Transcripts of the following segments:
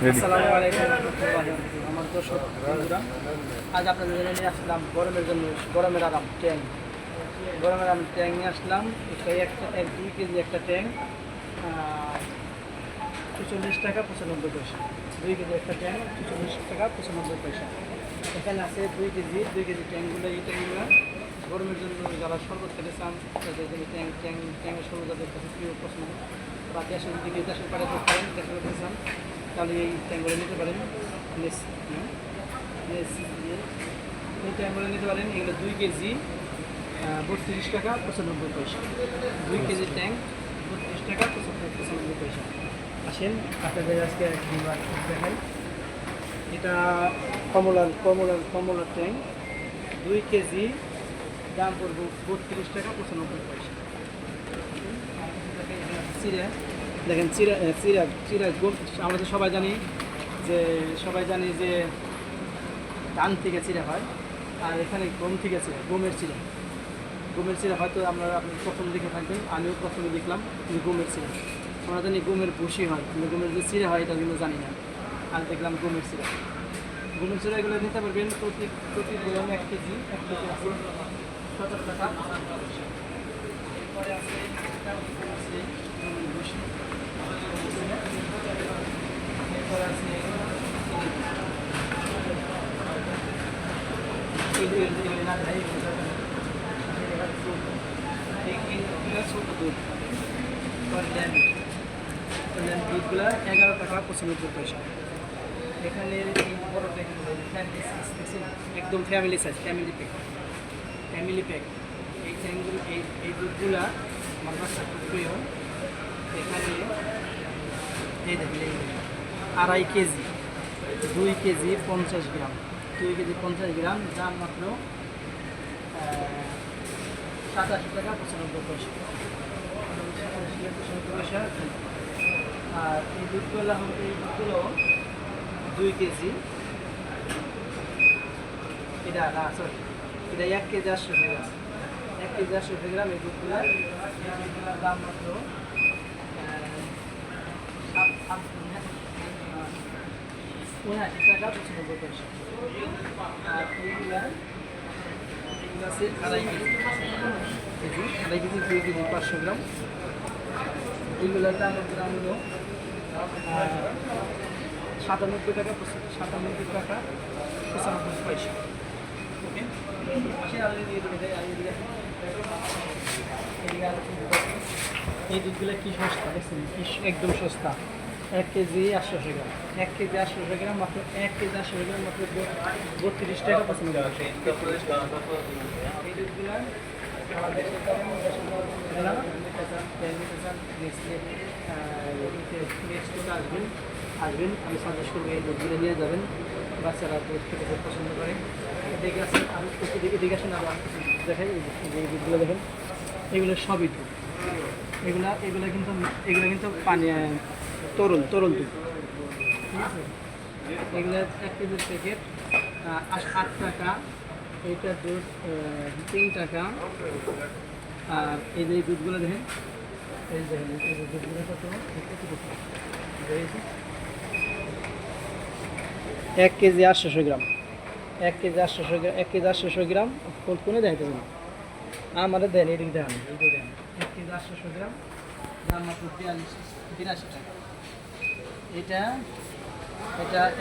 আসসালামু আলাইকুম রহমতুল্লাহি আমার দর্শক বন্ধুরা, আজ আপনাদের জন্য নিয়ে আসলাম গরমের জন্য গরমের আরাম ট্যাং। গরমের আরাম ট্যাং নিয়ে আসলাম। একটা 2 কেজি একটা ট্যাং 46 টাকা 95 পয়সা। 2 কেজি একটা ট্যাং 46 টাকা 95 পয়সা। এখানে আছে 2 কেজি ট্যাংগুলো। এই ট্যাংগুলো গরমের জন্য যারা শরবত খেতে চান তাদের জন্য ট্যাংয়ের শরবত যাদের কাছে প্রিয় পছন্দ, বা দেশের দিকে দেশের পাড়ে পারেন দেশের করতে চান তাহলে এই ট্যাংগুলো নিতে পারেন। এই ট্যাংগুলো নিতে পারেন। এগুলো 2 কেজি 32 টাকা 95 পয়সা। 2 কেজি ট্যাং 32 টাকা 95 পয়সা। আসেন আপনাদের আজকে দেখাই। এটা কমলার ট্যাং 2 কেজি, দাম পড়বে 32 টাকা 95 পয়সা। চিরা দেখেন, চিরা গম। আমরা তো সবাই জানি যে ধান থেকে চিরা হয়, আর এখানে গম থেকে চিরা, গমের চিরা হয়তো আপনি প্রথম দেখে থাকবেন, আমিও প্রথমে দেখলাম যে গমের চিরা। আমরা জানি গমের ভুসি হয়, কিন্তু গমের যে চিরা হয় এটা কিন্তু জানি না। আর দেখলাম গমের চিরা এগুলো নিতে পারবেন প্রতি বয়ম 1 কেজি আছে 17 টাকা। এরপরে আছে গমের ভুসি। এরপরে আছে দুধগুলো 11 টাকা 95 পয়সা। এখানে এই বড় প্যাকগুলো একদম ফ্যামিলি সাইজ, ফ্যামিলি প্যাক। এই ট্যাংগুলো এই দুধগুলা আমার বাচ্চা খুব প্রিয়। এখানে এই দেখেন, 2.5 কেজি 2 কেজি 50 গ্রাম 2 কেজি 50 গ্রাম, দাম মাত্র 87 টাকা 95 পয়সা। 87 পয়সা। আর এই দুধগুলো 2 কেজি, এটা 1 কেজি 800 গ্রাম। 1 কেজি 800 গ্রাম এই দুধগুলোর দাম মাত্র 79 টাকা 95 পয়সা। আর এইগুলো আছে 2.5 কেজি 2 কেজি 500 গ্রাম। এইগুলোর দাম হলো 97 টাকা 95 পয়সা। ওকে, এই দুধগুলো কি সস্তা দেখছেন, একদম সস্তা। 1 কেজি 800 গ্রাম 1 কেজি 800 গ্রাম মাত্র 1 কেজি 800 গ্রাম মাত্র 32 টাকা 95 পয়সা। এই দুধগুলো আসবেন, আমি সাজেস্ট করবো এই দুধগুলো নিয়ে যাবেন। বাচ্চারা দুধ খেতে খুব পছন্দ করে। দেখে আসেন, আমি দেখে আসেন, আবার দেখাই। এই দুধগুলো দেখেন, এগুলো সবই দুধ। এগুলো কিন্তু পানি তরল দুধ, ঠিক আছে। এগুলো 1 কেজির প্যাকেট 8 টাকা। এইটা দুধ 3 টাকা। আর এই যে দুধগুলো দেখেন, এই দুধগুলো কত 1 কেজি 800 গ্রাম 1 কেজি 800 গ্রাম কোনে দেখাইতে না আমাদের দেন, এদিকে দেন, 1 কেজি 800 গ্রাম, দাম মাত্র 82 টাকা। এটা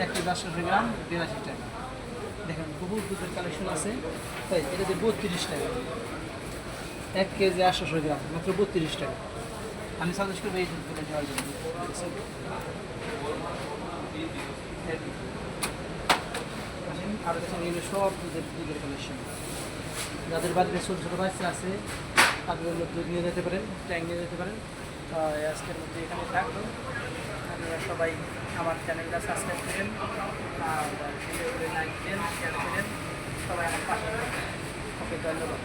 1 কেজি 800 গ্রাম 82 টাকা। দেখেন, বহু দুধের কালেকশন আছে। তাই এটা যে 32 টাকা। 1 কেজি 800 গ্রাম মাত্র 32 টাকা। আমি সাজেস্ট করবো এই দুধগুলো দেওয়ার জন্য। আর এগুলো সব দুধের কালেকশন। যাদের বাড়িতে ছোটো ছোটো বাচ্চা আছে তাদের জন্য দুধ নিয়ে যেতে পারেন, ট্যাং নিয়ে যেতে পারেন। আজকের মধ্যে এখানে থাকবেন। আপনারা সবাই আমার চ্যানেলটা সাবস্ক্রাইব করেন, আর লাইক দেন, শেয়ার করেন। সবাই আমার পাশে থাকবেন। ওকে, ধন্যবাদ।